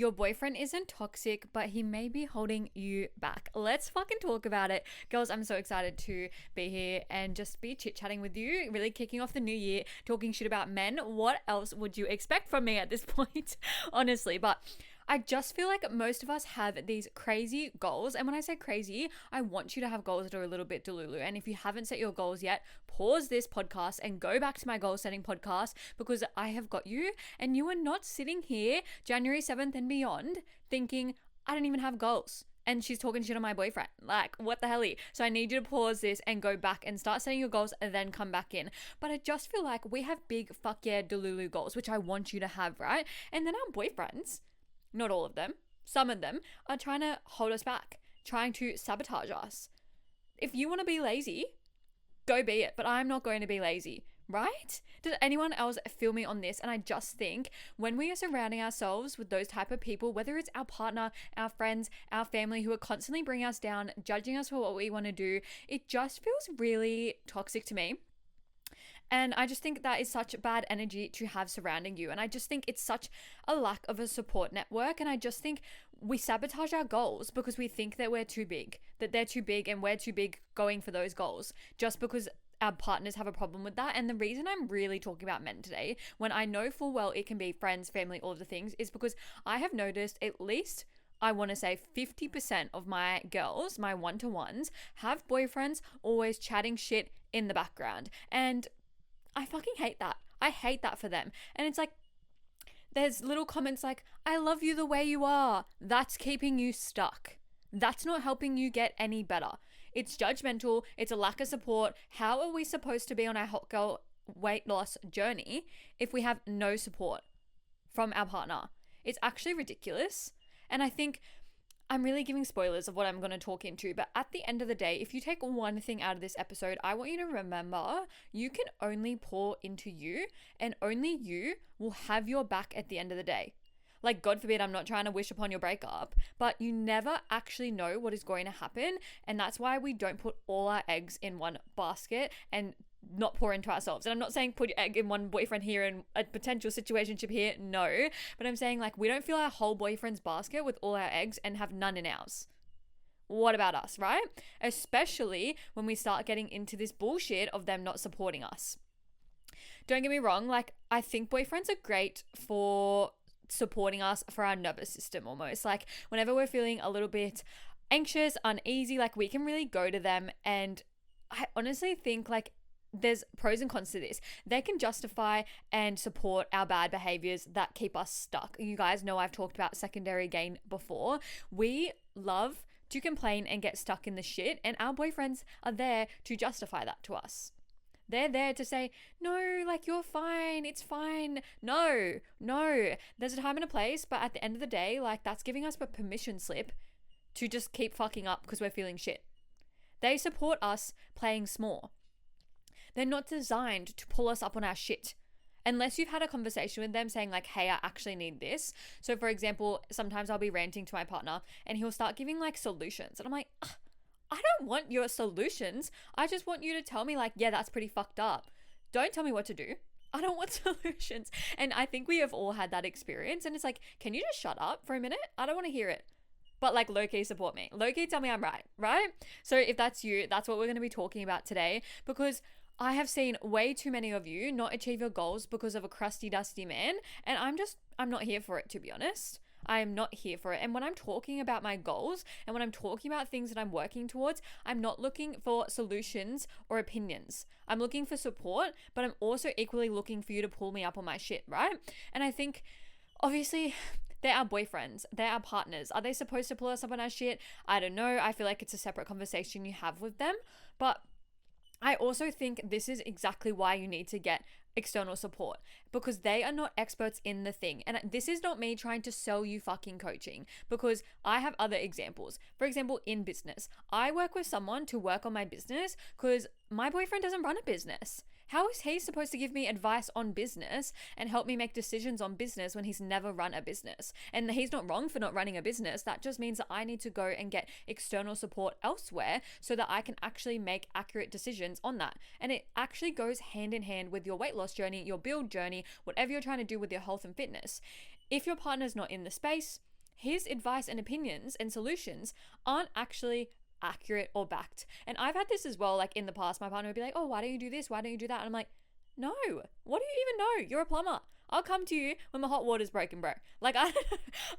Your boyfriend isn't toxic, but he may be holding you back. Let's fucking talk about it. Girls, I'm so excited to be here and just be chit-chatting with you, really kicking off the new year, talking shit about men. What else would you expect from me at this point? Honestly, but I just feel like most of us have these crazy goals. And when I say crazy, I want you to have goals that are a little bit delulu. And if you haven't set your goals yet, pause this podcast and go back to my goal setting podcast, because I have got you, and you are not sitting here January 7th and beyond thinking, I don't even have goals. And she's talking shit on my boyfriend. Like, what the hell? So I need you to pause this and go back and start setting your goals and then come back in. But I just feel like we have big fuck yeah delulu goals, which I want you to have, right? And then our boyfriends, not all of them, some of them, are trying to hold us back, trying to sabotage us. If you want to be lazy, go be it, but I'm not going to be lazy, right? Does anyone else feel me on this? And I just think when we are surrounding ourselves with those type of people, whether it's our partner, our friends, our family, who are constantly bringing us down, judging us for what we want to do, it just feels really toxic to me. And I just think that is such bad energy to have surrounding you. And I just think it's such a lack of a support network. And I just think we sabotage our goals because we think that we're too big, that they're too big and we're too big going for those goals, just because our partners have a problem with that. And the reason I'm really talking about men today, when I know full well it can be friends, family, all of the things, is because I have noticed at least, I want to say 50% of my girls, my one-to-ones, have boyfriends always chatting shit in the background. And I fucking hate that. I hate that for them. And it's like, there's little comments like, I love you the way you are. That's keeping you stuck. That's not helping you get any better. It's judgmental. It's a lack of support. How are we supposed to be on our hot girl weight loss journey if we have no support from our partner? It's actually ridiculous. And I think I'm really giving spoilers of what I'm going to talk into, but at the end of the day, if you take one thing out of this episode, I want you to remember you can only pour into you, and only you will have your back at the end of the day. Like, God forbid, I'm not trying to wish upon your breakup, but you never actually know what is going to happen. And that's why we don't put all our eggs in one basket and not pour into ourselves. And I'm not saying put your egg in one boyfriend here and a potential situationship here. No, but I'm saying like we don't fill our whole boyfriend's basket with all our eggs and have none in ours. What about us, right? Especially when we start getting into this bullshit of them not supporting us. Don't get me wrong. Like, I think boyfriends are great for supporting us for our nervous system almost. Like, whenever we're feeling a little bit anxious, uneasy, like we can really go to them. And I honestly think like there's pros and cons to this. They can justify and support our bad behaviors that keep us stuck. You guys know I've talked about secondary gain before. We love to complain and get stuck in the shit, and our boyfriends are there to justify that to us. They're there to say, no, like, you're fine, it's fine. No, there's a time and a place, but at the end of the day, like, that's giving us a permission slip to just keep fucking up because we're feeling shit. They support us playing small. They're not designed to pull us up on our shit. Unless you've had a conversation with them saying like, hey, I actually need this. So for example, sometimes I'll be ranting to my partner and he'll start giving like solutions. And I'm like, I don't want your solutions. I just want you to tell me like, yeah, that's pretty fucked up. Don't tell me what to do. I don't want solutions. And I think we have all had that experience. And it's like, can you just shut up for a minute? I don't want to hear it. But like low-key support me. Low-key tell me I'm right? So if that's you, that's what we're going to be talking about today, because I have seen way too many of you not achieve your goals because of a crusty, dusty man. And I'm not here for it, to be honest. I am not here for it. And when I'm talking about my goals and when I'm talking about things that I'm working towards, I'm not looking for solutions or opinions. I'm looking for support, but I'm also equally looking for you to pull me up on my shit, right? And I think, obviously, they're our boyfriends. They're our partners. Are they supposed to pull us up on our shit? I don't know. I feel like it's a separate conversation you have with them. But I also think this is exactly why you need to get external support, because they are not experts in the thing. And this is not me trying to sell you fucking coaching, because I have other examples. For example, in business, I work with someone to work on my business because my boyfriend doesn't run a business. How is he supposed to give me advice on business and help me make decisions on business when he's never run a business? And he's not wrong for not running a business. That just means that I need to go and get external support elsewhere so that I can actually make accurate decisions on that. And it actually goes hand in hand with your weight loss journey, your build journey, whatever you're trying to do with your health and fitness. If your partner's not in the space, his advice and opinions and solutions aren't actually accurate or backed. And I've had this as well, like in the past, my partner would be like, oh, why don't you do this? Why don't you do that? And I'm like, no, what do you even know? You're a plumber. I'll come to you when my hot water's broken, bro. Like, I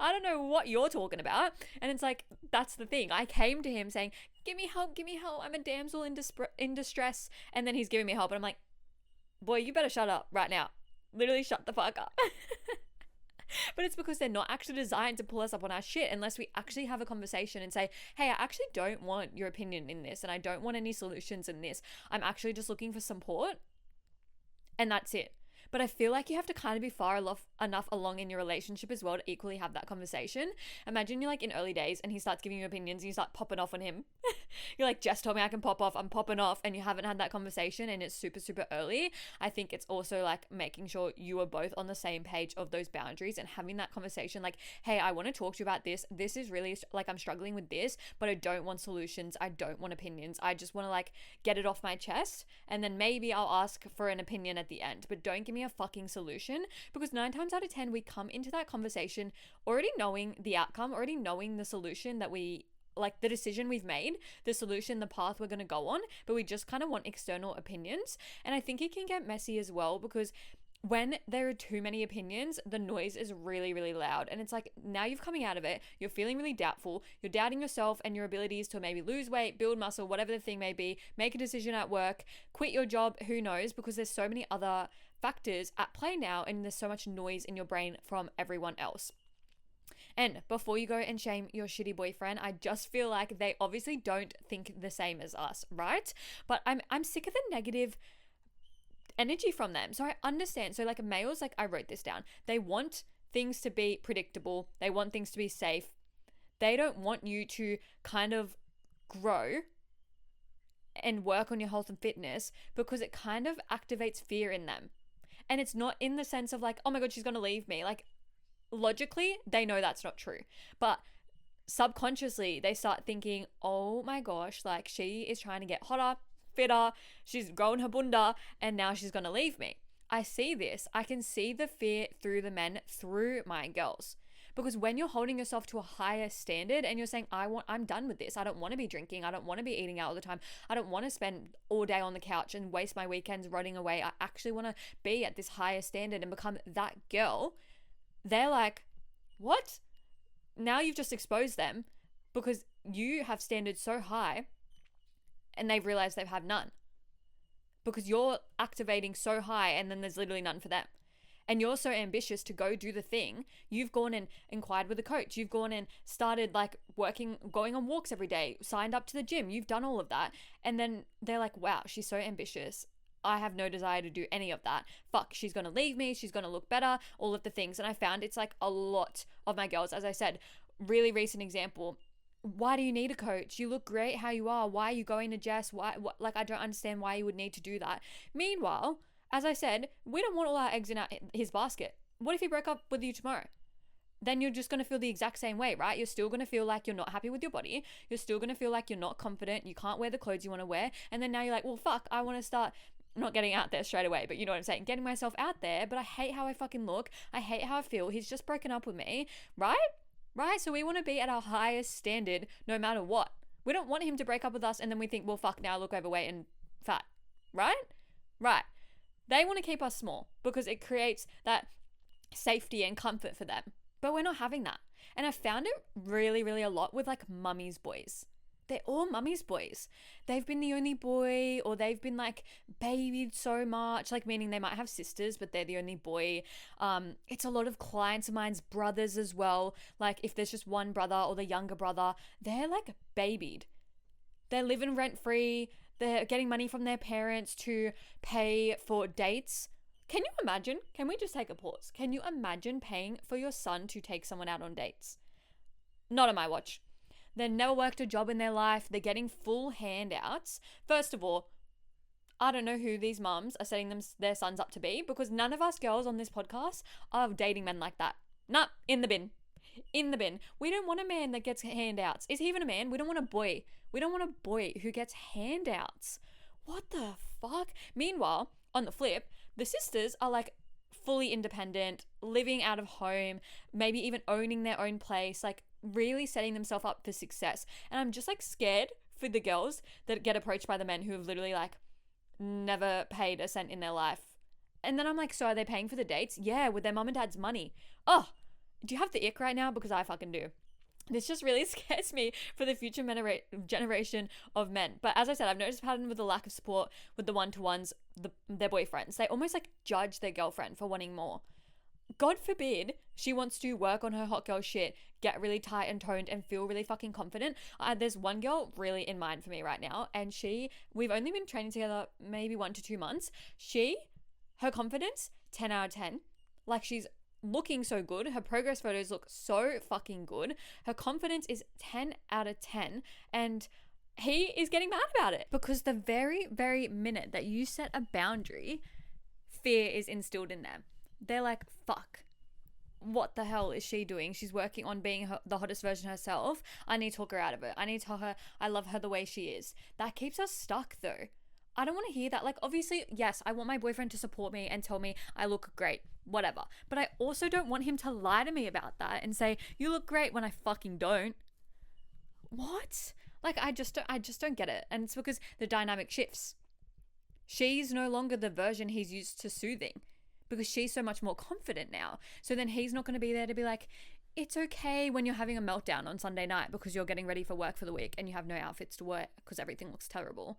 don't know what you're talking about. And it's like, that's the thing. I came to him saying, give me help. I'm a damsel in distress. And then he's giving me help. And I'm like, boy, you better shut up right now. Literally shut the fuck up. But it's because they're not actually designed to pull us up on our shit unless we actually have a conversation and say, hey, I actually don't want your opinion in this, and I don't want any solutions in this. I'm actually just looking for support. And that's it. But I feel like you have to kind of be far enough along in your relationship as well to equally have that conversation. Imagine you're like in early days and he starts giving you opinions and you start popping off on him. You're like, Jess told me I can pop off. I'm popping off. And you haven't had that conversation and it's super, super early. I think it's also like making sure you are both on the same page of those boundaries and having that conversation like, hey, I want to talk to you about this. This is really like, I'm struggling with this, but I don't want solutions. I don't want opinions. I just want to like get it off my chest. And then maybe I'll ask for an opinion at the end, but don't give me a fucking solution, because 9 times out of 10 we come into that conversation already knowing the outcome, already knowing the solution that we like, the decision we've made, the solution, the path we're going to go on, but we just kind of want external opinions. And I think it can get messy as well, because when there are too many opinions, the noise is really, really loud. And it's like, now you're coming out of it, you're feeling really doubtful, you're doubting yourself and your abilities to maybe lose weight, build muscle, whatever the thing may be, make a decision at work, quit your job, who knows, because there's so many other factors at play now and there's so much noise in your brain from everyone else. And before you go and shame your shitty boyfriend, I just feel like they obviously don't think the same as us, right? But I'm sick of the negative energy from them. So I understand. So like males, like I wrote this down, they want things to be predictable. They want things to be safe. They don't want you to kind of grow and work on your health and fitness because it kind of activates fear in them. And it's not in the sense of like, oh my God, she's going to leave me. Like logically, they know that's not true. But subconsciously, they start thinking, oh my gosh, like she is trying to get hotter, fitter, she's growing her bunda, and now she's going to leave me. I see this. I can see the fear through the men, through my girls. Because when you're holding yourself to a higher standard and you're saying, I'm done with this. I don't want to be drinking. I don't want to be eating out all the time. I don't want to spend all day on the couch and waste my weekends rotting away. I actually want to be at this higher standard and become that girl. They're like, what? Now you've just exposed them because you have standards so high and they've realized they have none. Because you're activating so high and then there's literally none for them. And you're so ambitious to go do the thing. You've gone and inquired with a coach. You've gone and started like going on walks every day, signed up to the gym. You've done all of that. And then they're like, wow, she's so ambitious. I have no desire to do any of that. Fuck, she's going to leave me. She's going to look better. All of the things. And I found it's like a lot of my girls, as I said, really recent example. Why do you need a coach? You look great how you are. Why are you going to Jess? Like, I don't understand why you would need to do that. Meanwhile, as I said, we don't want all our eggs in his basket. What if he broke up with you tomorrow? Then you're just going to feel the exact same way, right? You're still going to feel like you're not happy with your body. You're still going to feel like you're not confident. You can't wear the clothes you want to wear. And then now you're like, well, fuck, I want to start not getting out there straight away, but you know what I'm saying? Getting myself out there, but I hate how I fucking look. I hate how I feel. He's just broken up with me, right? Right? So we want to be at our highest standard no matter what. We don't want him to break up with us and then we think, well, fuck, now I look overweight and fat, right? Right. They want to keep us small because it creates that safety and comfort for them. But we're not having that. And I found it really, really a lot with like mummy's boys. They're all mummy's boys. They've been the only boy, or they've been like babied so much, like meaning they might have sisters, but they're the only boy. It's a lot of clients of mine's brothers as well. Like if there's just one brother or the younger brother, they're like babied. They're living rent free. They're getting money from their parents to pay for dates. Can you imagine? Can we just take a pause? Can you imagine paying for your son to take someone out on dates? Not on my watch. They've never worked a job in their life. They're getting full handouts. First of all, I don't know who these mums are setting their sons up to be, because none of us girls on this podcast are dating men like that. Nah, in the bin. In the bin. We don't want a man that gets handouts. Is he even a man? We don't want a boy. We don't want a boy who gets handouts. What the fuck? Meanwhile, on the flip, the sisters are like fully independent, living out of home, maybe even owning their own place, like really setting themselves up for success. And I'm just like scared for the girls that get approached by the men who have literally like never paid a cent in their life. And then I'm like, so are they paying for the dates? Yeah, with their mum and dad's money. Oh, do you have the ick right now? Because I fucking do. This just really scares me for the future generation of men. But as I said, I've noticed a pattern with the lack of support with the one-to-ones, their boyfriends. They almost like judge their girlfriend for wanting more. God forbid she wants to work on her hot girl shit, get really tight and toned and feel really fucking confident. There's one girl really in mind for me right now, and we've only been training together maybe 1 to 2 months. Her confidence, 10 out of 10. Like, she's looking so good. Her progress photos look so fucking good. Her confidence is 10 out of 10. And he is getting mad about it because the very, very minute that you set a boundary, fear is instilled in them. They're like, fuck, what the hell is she doing? She's working on being the hottest version of herself. I need to talk her out of it. I need to tell her I love her the way she is. That keeps us stuck though. I don't want to hear that. Like, obviously, yes, I want my boyfriend to support me and tell me I look great, whatever. But I also don't want him to lie to me about that and say, you look great when I fucking don't. What? Like, I just don't get it. And it's because the dynamic shifts. She's no longer the version he's used to soothing because she's so much more confident now. So then he's not going to be there to be like, it's okay when you're having a meltdown on Sunday night because you're getting ready for work for the week and you have no outfits to wear because everything looks terrible.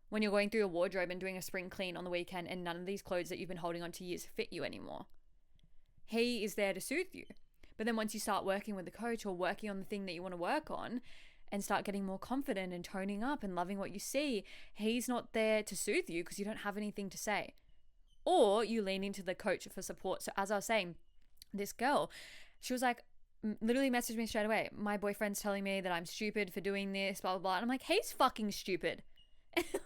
When you're going through your wardrobe and doing a spring clean on the weekend and none of these clothes that you've been holding on to years fit you anymore. He is there to soothe you. But then once you start working with the coach or working on the thing that you want to work on and start getting more confident and toning up and loving what you see, he's not there to soothe you because you don't have anything to say. Or you lean into the coach for support. So as I was saying, this girl, she was like, literally messaged me straight away. My boyfriend's telling me that I'm stupid for doing this, blah, blah, blah. And I'm like, he's fucking stupid.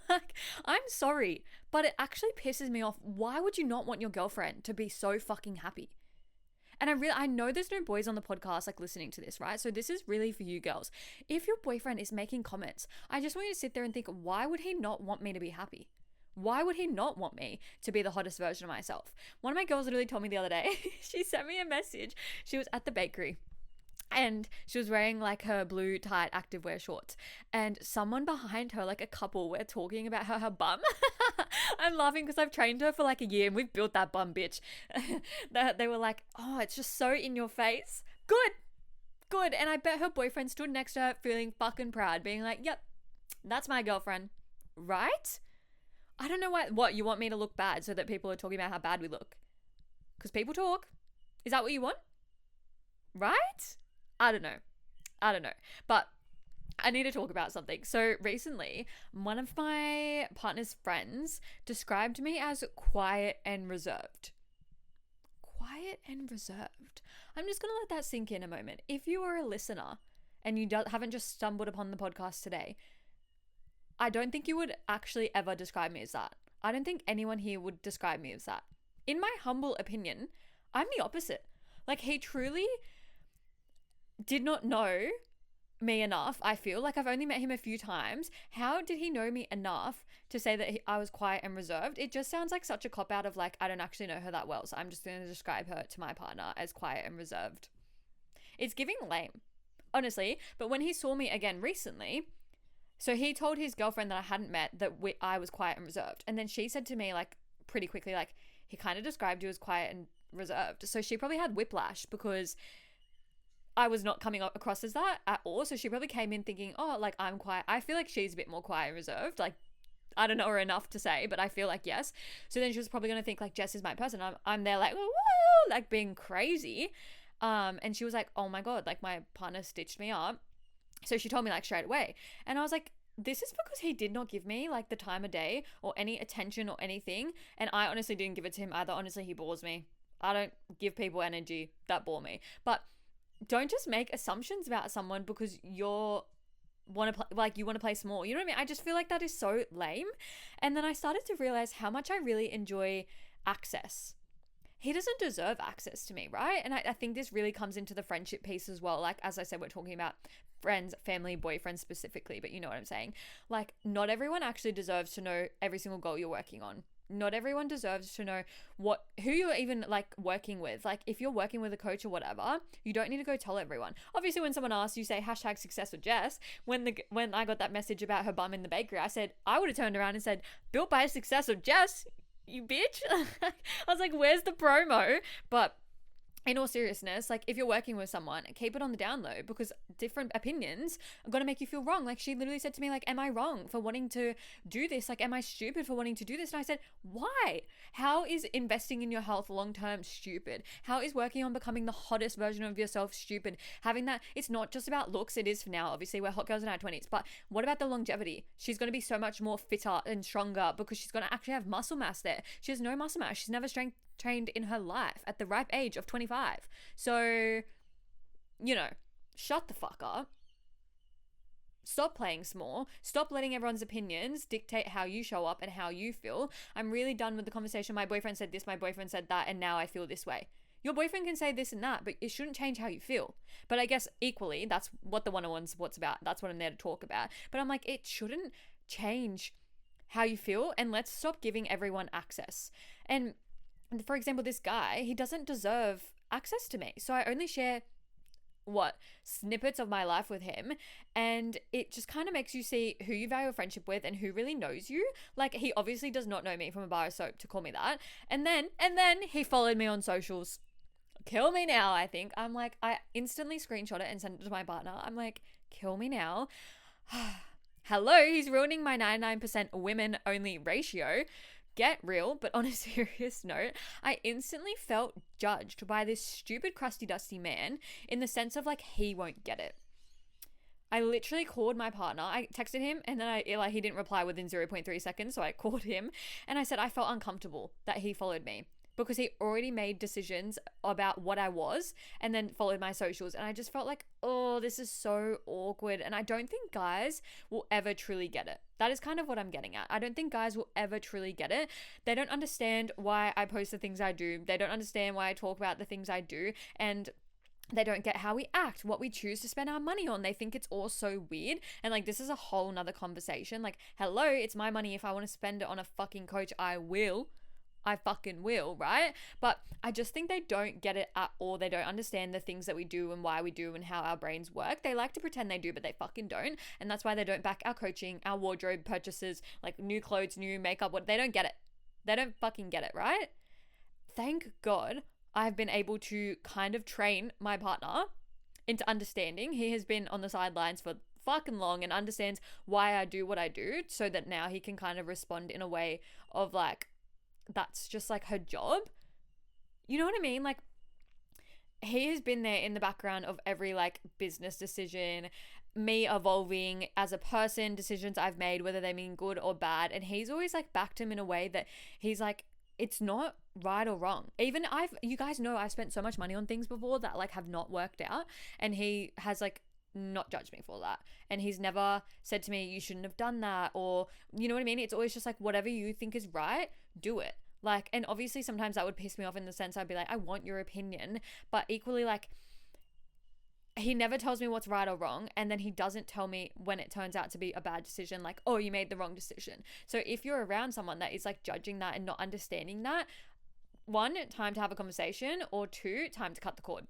Like, I'm sorry, but it actually pisses me off. Why would you not want your girlfriend to be so fucking happy? And I know there's no boys on the podcast like listening to this, right? So this is really for you girls. If your boyfriend is making comments, I just want you to sit there and think, why would he not want me to be happy? Why would he not want me to be the hottest version of myself? One of my girls literally told me the other day, she sent me a message. She was at the bakery and she was wearing like her blue tight activewear shorts, and someone behind her, like a couple, were talking about her bum. I'm laughing because I've trained her for like a year and we've built that bum, bitch. They were like, oh, it's just so in your face. Good. And I bet her boyfriend stood next to her feeling fucking proud, being like, yep, that's my girlfriend. Right? I don't know what you want me to look bad so that people are talking about how bad we look? Because people talk. Is that what you want? Right? I don't know. But I need to talk about something. So recently, one of my partner's friends described me as quiet and reserved. Quiet and reserved. I'm just going to let that sink in a moment. If you are a listener and you haven't just stumbled upon the podcast today, I don't think you would actually ever describe me as that. I don't think anyone here would describe me as that. In my humble opinion, I'm the opposite. Like, he truly did not know me enough. I feel like I've only met him a few times. How did he know me enough to say that I was quiet and reserved? It just sounds like such a cop out of like, I don't actually know her that well, so I'm just going to describe her to my partner as quiet and reserved. It's giving lame, honestly. But when he saw me again recently, so he told his girlfriend that I hadn't met that I was quiet and reserved. And then she said to me like pretty quickly, like, he kind of described you as quiet and reserved. So she probably had whiplash because I was not coming across as that at all. So she probably came in thinking, oh, like, I'm quiet. I feel like she's a bit more quiet and reserved. Like, I don't know her enough to say, but I feel like yes. So then she was probably going to think like, Jess is my person. I'm there like, woo, like being crazy. And she was like, oh my God, like my partner stitched me up. So she told me like straight away. And I was like, this is because he did not give me like the time of day or any attention or anything. And I honestly didn't give it to him either. Honestly, he bores me. I don't give people energy that bore me. But don't just make assumptions about someone because you want to play small. You know what I mean? I just feel like that is so lame. And then I started to realize how much I really enjoy access. He doesn't deserve access to me, right? And I think this really comes into the friendship piece as well. Like, as I said, we're talking about friends, family, boyfriends specifically, but you know what I'm saying? Like, not everyone actually deserves to know every single goal you're working on. not everyone deserves to know who you're even like working with. Like if you're working with a coach or whatever, you don't need to go tell everyone. Obviously when someone asks, you say #success with Jess. When I got that message about her bum in the bakery, I would have turned around and said, built by success of Jess, you bitch. I was like, where's the promo? But in all seriousness, like if you're working with someone, keep it on the down low, because different opinions are going to make you feel wrong. Like she literally said to me, like, am I wrong for wanting to do this? Like, am I stupid for wanting to do this? And I said, why? How is investing in your health long-term stupid? How is working on becoming the hottest version of yourself stupid? Having that, it's not just about looks. It is for now. Obviously we're hot girls in our 20s, but what about the longevity? She's going to be so much more fitter and stronger because she's going to actually have muscle mass there. She has no muscle mass. She's never trained in her life at the ripe age of 25. So, shut the fuck up. Stop playing small. Stop letting everyone's opinions dictate how you show up and how you feel. I'm really done with the conversation. My boyfriend said this, my boyfriend said that, and now I feel this way. Your boyfriend can say this and that, but it shouldn't change how you feel. But I guess equally, that's what the 101's what's about. That's what I'm there to talk about. But I'm like, it shouldn't change how you feel, and let's stop giving everyone access. And for example, this guy, he doesn't deserve access to me. So I only share snippets of my life with him, and it just kind of makes you see who you value a friendship with and who really knows you. Like he obviously does not know me from a bar of soap to call me that. And then he followed me on socials. Kill me now, I think. I'm like, I instantly screenshot it and sent it to my partner. I'm like, kill me now. Hello, he's ruining my 99% women only ratio. Get real. But on a serious note, I instantly felt judged by this stupid crusty dusty man in the sense of like he won't get it. I literally called my partner. I texted him and then he didn't reply within 0.3 seconds. So I called him and I said I felt uncomfortable that he followed me, because he already made decisions about what I was and then followed my socials. And I just felt like, oh, this is so awkward. And I don't think guys will ever truly get it. That is kind of what I'm getting at. I don't think guys will ever truly get it. They don't understand why I post the things I do. They don't understand why I talk about the things I do. And they don't get how we act, what we choose to spend our money on. They think it's all so weird. And like, this is a whole nother conversation. Like, hello, it's my money. If I want to spend it on a fucking coach, I fucking will, right? But I just think they don't get it at all. They don't understand the things that we do and why we do and how our brains work. They like to pretend they do, but they fucking don't. And that's why they don't back our coaching, our wardrobe purchases, like new clothes, new makeup. They don't get it. They don't fucking get it, right? Thank God I've been able to kind of train my partner into understanding. He has been on the sidelines for fucking long and understands why I do what I do, so that now he can kind of respond in a way of like, that's just like her job. You know what I mean? Like, he has been there in the background of every like business decision, me evolving as a person, decisions I've made, whether they mean good or bad. And he's always like backed him in a way that he's like, it's not right or wrong. Even you guys know I've spent so much money on things before that like have not worked out. And he has like not judged me for that. And he's never said to me, you shouldn't have done that, or you know what I mean? It's always just like, whatever you think is right, do it. Like, and obviously sometimes that would piss me off in the sense I'd be like, I want your opinion, but equally like, he never tells me what's right or wrong, and then he doesn't tell me when it turns out to be a bad decision, like, oh, you made the wrong decision. So if you're around someone that is like judging that and not understanding that, 1, time to have a conversation, or 2, time to cut the cord.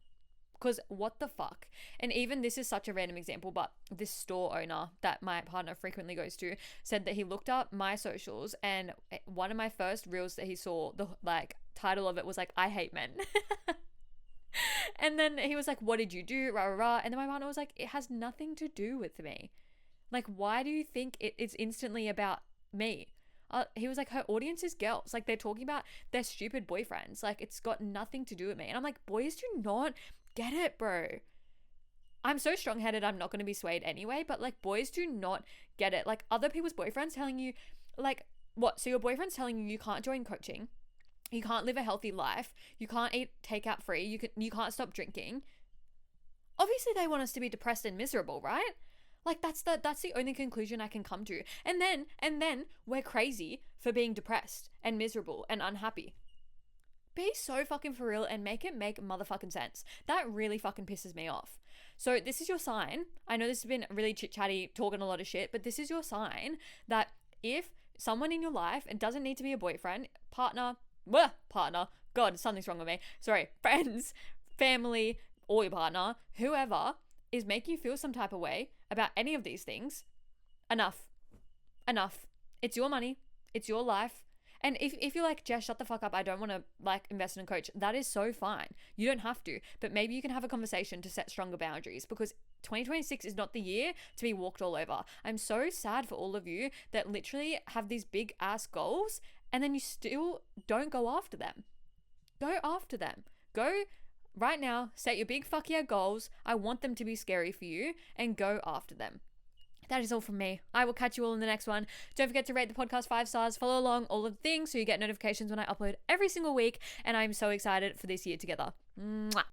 Because what the fuck? And even this is such a random example, but this store owner that my partner frequently goes to said that he looked up my socials, and one of my first reels that he saw, the like title of it was like, I hate men. And then he was like, what did you do? Rah, rah, rah. And then my partner was like, it has nothing to do with me. Like, why do you think it's instantly about me? He was like, her audience is girls. Like, they're talking about their stupid boyfriends. Like, it's got nothing to do with me. And I'm like, boys do not get it, bro. I'm so strong-headed, I'm not going to be swayed anyway, but like, boys do not get it. Like, other people's boyfriends telling you, like, what? So your boyfriend's telling you can't join coaching, you can't live a healthy life, you can't eat takeout free, you can't stop drinking. Obviously they want us to be depressed and miserable, right? Like, that's the only conclusion I can come to. And then we're crazy for being depressed and miserable and unhappy. Be so fucking for real and make it make motherfucking sense. That really fucking pisses me off. So this is your sign. I know this has been really chit-chatty, talking a lot of shit, but this is your sign that if someone in your life, it doesn't need to be a boyfriend, partner, God, something's wrong with me. Sorry, friends, family, or your partner, whoever is making you feel some type of way about any of these things, enough. It's your money. It's your life. And if you're like, Jess, shut the fuck up, I don't want to like invest in a coach, that is so fine. You don't have to, but maybe you can have a conversation to set stronger boundaries, because 2026 is not the year to be walked all over. I'm so sad for all of you that literally have these big ass goals and then you still don't go after them. Go after them. Go right now, set your big fuck yeah goals. I want them to be scary for you, and go after them. That is all from me. I will catch you all in the next one. Don't forget to rate the podcast 5 stars, follow along, all of the things, so you get notifications when I upload every single week. And I'm so excited for this year together. Mwah.